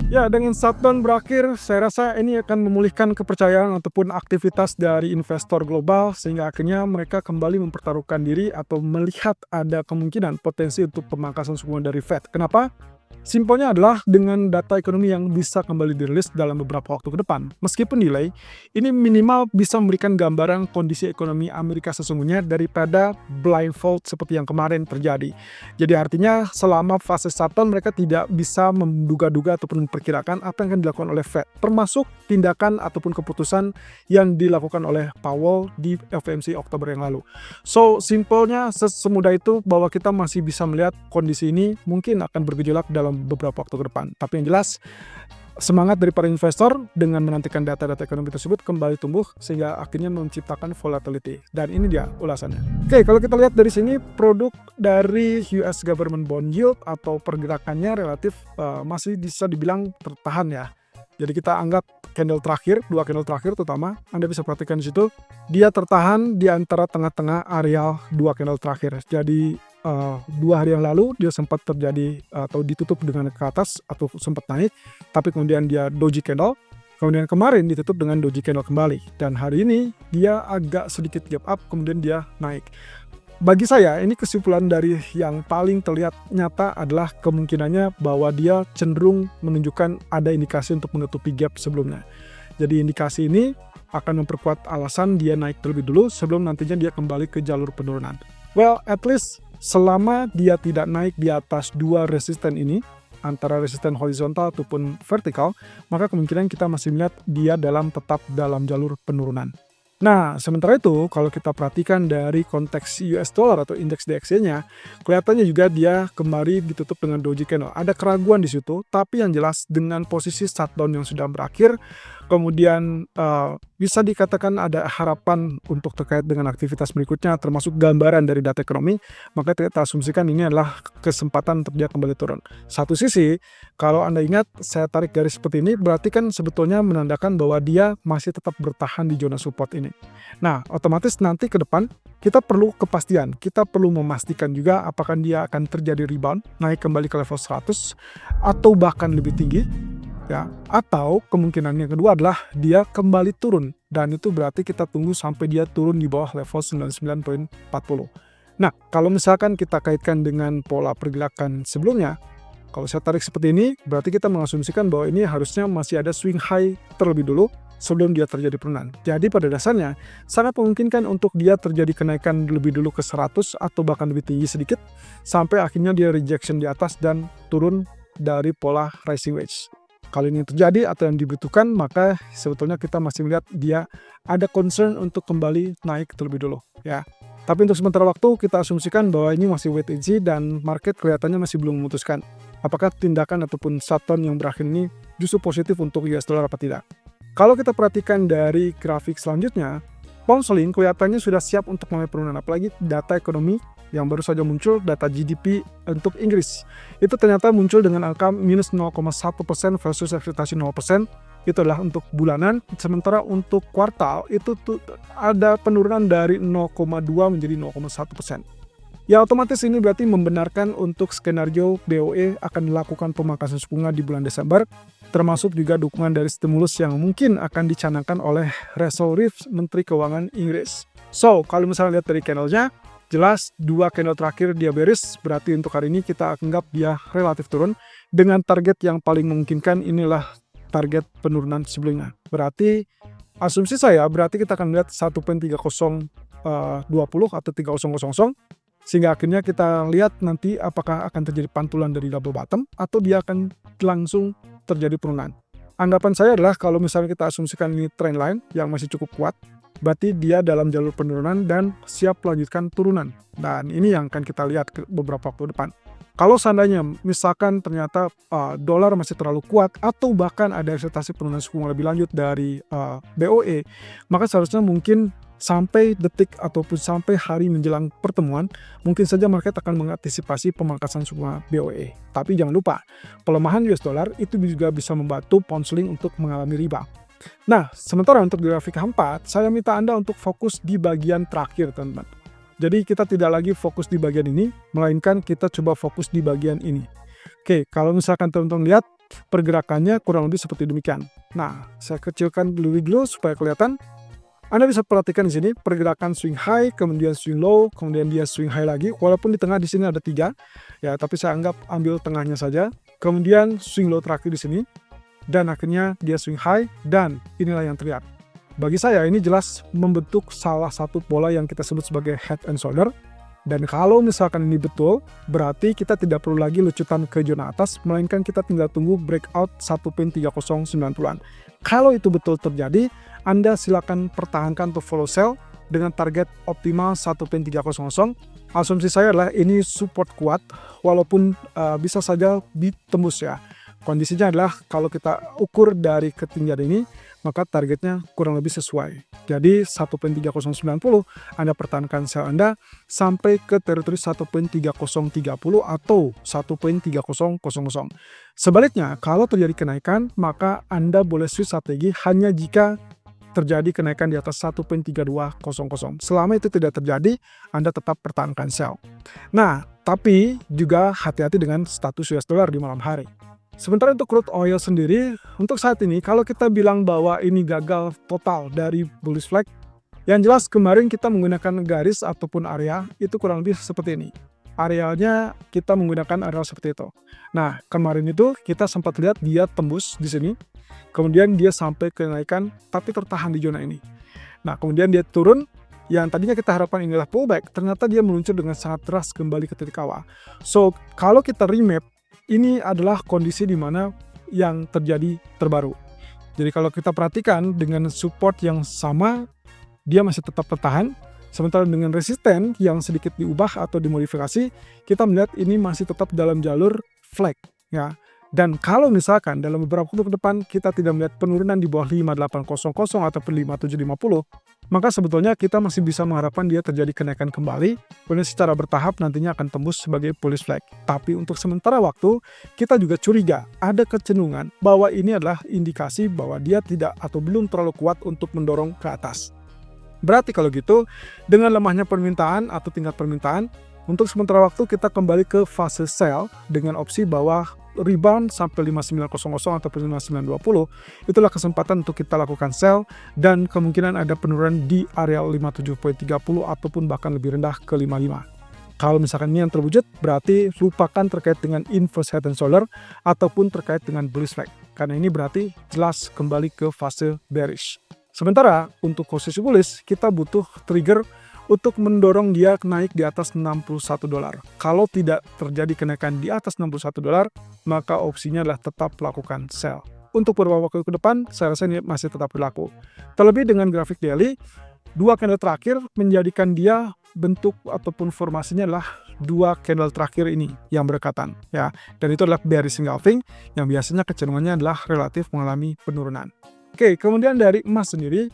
Ya, dengan shutdown berakhir, saya rasa ini akan memulihkan kepercayaan ataupun aktivitas dari investor global sehingga akhirnya mereka kembali mempertaruhkan diri atau melihat ada kemungkinan potensi untuk pemangkasan suku bunga dari Fed. Kenapa? Simpelnya adalah dengan data ekonomi yang bisa kembali dirilis dalam beberapa waktu ke depan. Meskipun delay, ini minimal bisa memberikan gambaran kondisi ekonomi Amerika sesungguhnya daripada blindfold seperti yang kemarin terjadi. Jadi artinya selama fase shutdown mereka tidak bisa menduga-duga ataupun memperkirakan apa yang akan dilakukan oleh Fed, termasuk tindakan ataupun keputusan yang dilakukan oleh Powell di FOMC Oktober yang lalu. So, simpelnya semudah itu bahwa kita masih bisa melihat kondisi ini mungkin akan bergejolak dalam beberapa waktu ke depan. Tapi yang jelas, semangat dari para investor dengan menantikan data-data ekonomi tersebut kembali tumbuh sehingga akhirnya menciptakan volatility. Dan ini dia ulasannya. Oke, kalau kita lihat dari sini produk dari US government bond yield atau pergerakannya relatif masih bisa dibilang tertahan ya. Jadi kita anggap candle terakhir, dua candle terakhir terutama, Anda bisa perhatikan di situ, dia tertahan di antara tengah-tengah areal dua candle terakhir. Jadi 2 hari yang lalu dia sempat terjadi atau ditutup dengan ke atas atau sempat naik, tapi kemudian dia doji candle. Kemudian kemarin ditutup dengan doji candle kembali, dan hari ini dia agak sedikit gap up, kemudian dia naik. Bagi saya, ini kesimpulan dari yang paling terlihat nyata adalah kemungkinannya bahwa dia cenderung menunjukkan ada indikasi untuk menutupi gap sebelumnya. Jadi indikasi ini akan memperkuat alasan dia naik terlebih dulu sebelum nantinya dia kembali ke jalur penurunan. Well, at least selama dia tidak naik di atas dua resisten ini, antara resisten horizontal ataupun vertikal, maka kemungkinan kita masih melihat dia tetap dalam jalur penurunan. Nah, sementara itu kalau kita perhatikan dari konteks US dollar atau indeks DXY-nya, kelihatannya juga dia kembali ditutup dengan doji candle. Ada keraguan di situ, tapi yang jelas dengan posisi shutdown yang sudah berakhir, kemudian bisa dikatakan ada harapan untuk terkait dengan aktivitas berikutnya, termasuk gambaran dari data ekonomi, maka kita asumsikan ini adalah kesempatan untuk dia kembali turun. Satu sisi, kalau Anda ingat, saya tarik garis seperti ini, berarti kan sebetulnya menandakan bahwa dia masih tetap bertahan di zona support ini. Nah, otomatis nanti ke depan, kita perlu kepastian, kita perlu memastikan juga apakah dia akan terjadi rebound, naik kembali ke level 100, atau bahkan lebih tinggi, ya, atau kemungkinan yang kedua adalah dia kembali turun, dan itu berarti kita tunggu sampai dia turun di bawah level 99.40. Nah, kalau misalkan kita kaitkan dengan pola pergerakan sebelumnya, kalau saya tarik seperti ini, berarti kita mengasumsikan bahwa ini harusnya masih ada swing high terlebih dulu sebelum dia terjadi penurunan. Jadi pada dasarnya sangat memungkinkan untuk dia terjadi kenaikan lebih dulu ke 100 atau bahkan lebih tinggi sedikit sampai akhirnya dia rejection di atas dan turun dari pola rising wedge. Kalau ini terjadi atau yang dibutuhkan, maka sebetulnya kita masih melihat dia ada concern untuk kembali naik terlebih dulu, ya. Tapi untuk sementara waktu kita asumsikan bahwa ini masih wait and see dan market kelihatannya masih belum memutuskan apakah tindakan ataupun shutdown yang berakhir ini justru positif untuk US dollar apa tidak. Kalau kita perhatikan dari grafik selanjutnya, pound sterling kelihatannya sudah siap untuk mulai penurunan, apalagi data ekonomi yang baru saja muncul, data GDP untuk Inggris. Itu ternyata muncul dengan angka minus 0,1% versus ekspektasi 0%. Itu adalah untuk bulanan, sementara untuk kuartal itu ada penurunan dari 0,2 menjadi 0,1%. Ya, otomatis ini berarti membenarkan untuk skenario BOE akan melakukan pemangkasan suku bunga di bulan Desember, termasuk juga dukungan dari stimulus yang mungkin akan dicanangkan oleh Rachel Reeves, Menteri Keuangan Inggris. So, kalau misalnya lihat dari candle-nya, jelas dua candle terakhir dia bearish, berarti untuk hari ini kita anggap dia relatif turun dengan target yang paling memungkinkan inilah target penurunan sebelumnya. Berarti asumsi saya berarti kita akan lihat 1.3020 atau 3000, sehingga akhirnya kita lihat nanti apakah akan terjadi pantulan dari double bottom atau dia akan langsung terjadi penurunan. Anggapan saya adalah kalau misalnya kita asumsikan ini trend line yang masih cukup kuat, berarti dia dalam jalur penurunan dan siap melanjutkan turunan. Dan ini yang akan kita lihat ke beberapa waktu depan. Kalau seandainya misalkan ternyata dolar masih terlalu kuat atau bahkan ada ekspektasi penurunan suku bunga lebih lanjut dari BOE, maka seharusnya mungkin sampai detik ataupun sampai hari menjelang pertemuan, mungkin saja market akan mengantisipasi pemangkasan suku bunga BOE. Tapi jangan lupa, pelemahan US dollar itu juga bisa membantu pound sterling untuk mengalami rebound. Nah, sementara untuk grafik H4, saya minta Anda untuk fokus di bagian terakhir, teman-teman. Jadi kita tidak lagi fokus di bagian ini, melainkan kita coba fokus di bagian ini. Oke, kalau misalkan teman-teman lihat pergerakannya kurang lebih seperti demikian. Nah, saya kecilkan dulu supaya kelihatan. Anda bisa perhatikan di sini pergerakan swing high, kemudian swing low, kemudian dia swing high lagi. Walaupun di tengah di sini ada 3, ya, tapi saya anggap ambil tengahnya saja. Kemudian swing low terakhir di sini, dan akhirnya dia swing high, dan inilah yang terlihat. Bagi saya ini jelas membentuk salah satu pola yang kita sebut sebagai head and shoulder. Dan kalau misalkan ini betul, berarti kita tidak perlu lagi lucutan ke zona atas, melainkan kita tinggal tunggu breakout 1.3090-an. Kalau itu betul terjadi, Anda silakan pertahankan untuk follow sell dengan target optimal 1.300. Asumsi saya adalah ini support kuat, walaupun bisa saja ditembus ya. Kondisinya adalah kalau kita ukur dari ketinggian ini, maka targetnya kurang lebih sesuai. Jadi 1.3090 Anda pertahankan sell Anda sampai ke teritori 1.3030 atau 1.3000. Sebaliknya, kalau terjadi kenaikan, maka Anda boleh switch strategi hanya jika terjadi kenaikan di atas 1.3200. Selama itu tidak terjadi, Anda tetap pertahankan sell. Nah, tapi juga hati-hati dengan status US dollar di malam hari. Sementara untuk crude oil sendiri, untuk saat ini kalau kita bilang bahwa ini gagal total dari bullish flag, yang jelas kemarin kita menggunakan garis ataupun area itu kurang lebih seperti ini. Arealnya kita menggunakan areal seperti itu. Nah, kemarin itu kita sempat lihat dia tembus di sini, kemudian dia sampai kenaikan tapi tertahan di zona ini. Nah, kemudian dia turun, yang tadinya kita harapkan inilah pullback, ternyata dia meluncur dengan sangat deras kembali ke titik awal. So, kalau kita remap, ini adalah kondisi di mana yang terjadi terbaru. Jadi kalau kita perhatikan dengan support yang sama, dia masih tetap tertahan. Sementara dengan resisten yang sedikit diubah atau dimodifikasi, kita melihat ini masih tetap dalam jalur flag, ya. Dan kalau misalkan dalam beberapa waktu ke depan kita tidak melihat penurunan di bawah 5800 ataupun 5750, maka sebetulnya kita masih bisa mengharapkan dia terjadi kenaikan kembali, kemudian secara bertahap nantinya akan tembus sebagai bullish flag. Tapi untuk sementara waktu, kita juga curiga ada kecenderungan bahwa ini adalah indikasi bahwa dia tidak atau belum terlalu kuat untuk mendorong ke atas. Berarti kalau gitu, dengan lemahnya permintaan atau tingkat permintaan, untuk sementara waktu kita kembali ke fase sell dengan opsi bahwa rebound sampai 5900 atau 5920, itulah kesempatan untuk kita lakukan sell dan kemungkinan ada penurunan di area 57.30 ataupun bahkan lebih rendah ke 55. Kalau misalkan ini yang terwujud, berarti lupakan terkait dengan inverse head and shoulder ataupun terkait dengan bullish flag, karena ini berarti jelas kembali ke fase bearish. Sementara untuk posisi bullish, kita butuh trigger untuk mendorong dia naik di atas $61. Kalau tidak terjadi kenaikan di atas $61, maka opsinya adalah tetap lakukan sell. Untuk beberapa waktu ke depan, saya rasa ini masih tetap berlaku. Terlebih dengan grafik daily, 2 candle terakhir menjadikan dia bentuk ataupun formasinya adalah 2 candle terakhir ini yang berdekatan, ya. Dan itu adalah bearish engulfing yang biasanya kecenderungannya adalah relatif mengalami penurunan. Oke, kemudian dari emas sendiri,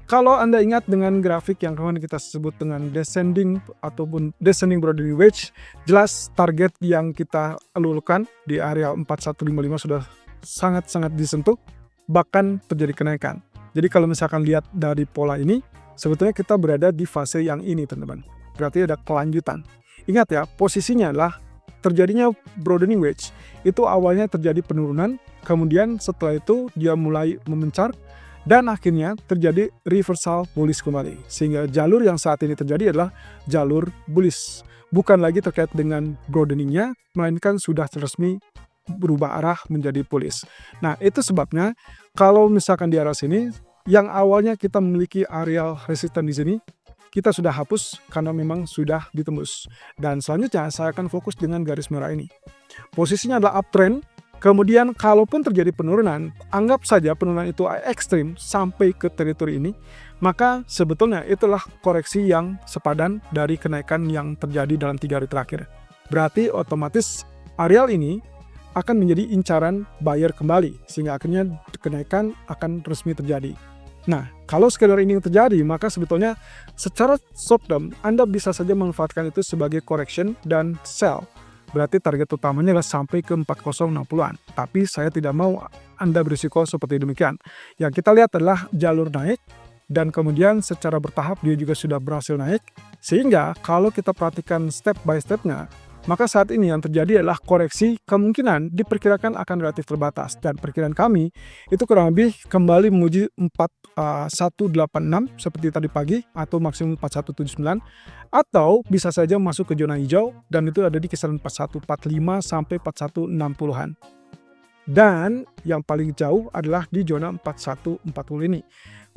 kalau Anda ingat dengan grafik yang kemarin kita sebut dengan descending ataupun descending broadening wedge, jelas target yang kita elulukan di area 4155 sudah sangat-sangat disentuh, bahkan terjadi kenaikan. Jadi kalau misalkan lihat dari pola ini, sebetulnya kita berada di fase yang ini, teman-teman. Berarti ada kelanjutan. Ingat ya, posisinya adalah terjadinya broadening wedge. Itu awalnya terjadi penurunan, kemudian setelah itu dia mulai memencar, dan akhirnya terjadi reversal bullish kembali. Sehingga jalur yang saat ini terjadi adalah jalur bullish. Bukan lagi terkait dengan broadeningnya, melainkan sudah resmi berubah arah menjadi bullish. Nah, itu sebabnya kalau misalkan di arah sini, yang awalnya kita memiliki area resisten di sini, kita sudah hapus karena memang sudah ditembus. Dan selanjutnya saya akan fokus dengan garis merah ini. Posisinya adalah uptrend. Kemudian kalaupun terjadi penurunan, anggap saja penurunan itu ekstrim sampai ke teritori ini, maka sebetulnya itulah koreksi yang sepadan dari kenaikan yang terjadi dalam 3 hari terakhir. Berarti otomatis areal ini akan menjadi incaran buyer kembali, sehingga akhirnya kenaikan akan resmi terjadi. Nah, kalau skenario ini terjadi, maka sebetulnya secara short term, Anda bisa saja memanfaatkan itu sebagai correction dan sell. Berarti target utamanya adalah sampai ke 4060-an. Tapi saya tidak mau Anda berisiko seperti demikian. Yang kita lihat adalah jalur naik, dan kemudian secara bertahap dia juga sudah berhasil naik. Sehingga kalau kita perhatikan step by stepnya, Maka saat ini yang terjadi adalah koreksi kemungkinan diperkirakan akan relatif terbatas. Dan perkiraan kami itu kurang lebih kembali menuju 4186 seperti tadi pagi atau maksimum 4179, atau bisa saja masuk ke zona hijau dan itu ada di kisaran 4145 sampai 4160-an. Dan yang paling jauh adalah di zona 4140 ini.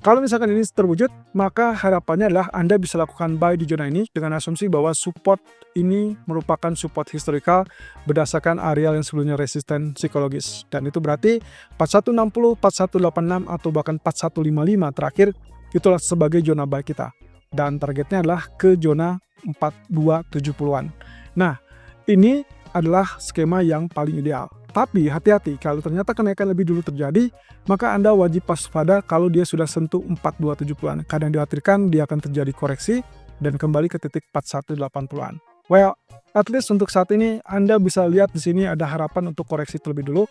Kalau misalkan ini terwujud, maka harapannya adalah Anda bisa lakukan buy di zona ini dengan asumsi bahwa support ini merupakan support historical berdasarkan areal yang sebelumnya resisten psikologis. Dan itu berarti 4160, 4186 atau bahkan 4155 terakhir itulah sebagai zona buy kita. Dan targetnya adalah ke zona 4270-an. Nah, ini adalah skema yang paling ideal. Tapi hati-hati, kalau ternyata kenaikan lebih dulu terjadi, maka Anda wajib waspada kalau dia sudah sentuh 4270-an. Karena dikhawatirkan dia akan terjadi koreksi dan kembali ke titik 4180-an. Well, at least untuk saat ini Anda bisa lihat di sini ada harapan untuk koreksi terlebih dulu,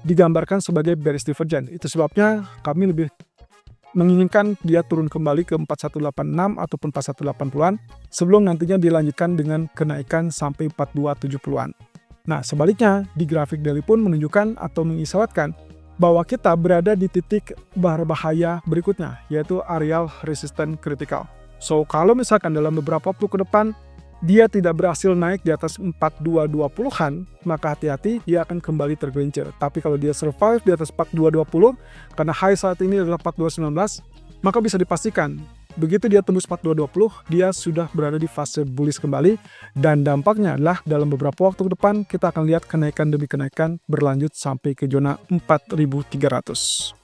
digambarkan sebagai bearish divergence. Itu sebabnya kami lebih menginginkan dia turun kembali ke 4186 ataupun 4180-an sebelum nantinya dilanjutkan dengan kenaikan sampai 4270-an. Nah, sebaliknya, di grafik daily pun menunjukkan atau mengisyaratkan bahwa kita berada di titik berbahaya berikutnya, yaitu areal resistance critical. So, kalau misalkan dalam beberapa waktu ke depan, dia tidak berhasil naik di atas 4220-an, maka hati-hati dia akan kembali tergelincir. Tapi kalau dia survive di atas 4220, karena high saat ini adalah 4219, maka bisa dipastikan begitu dia tembus 4220, dia sudah berada di fase bullish kembali, dan dampaknya adalah dalam beberapa waktu ke depan kita akan lihat kenaikan demi kenaikan berlanjut sampai ke zona 4300.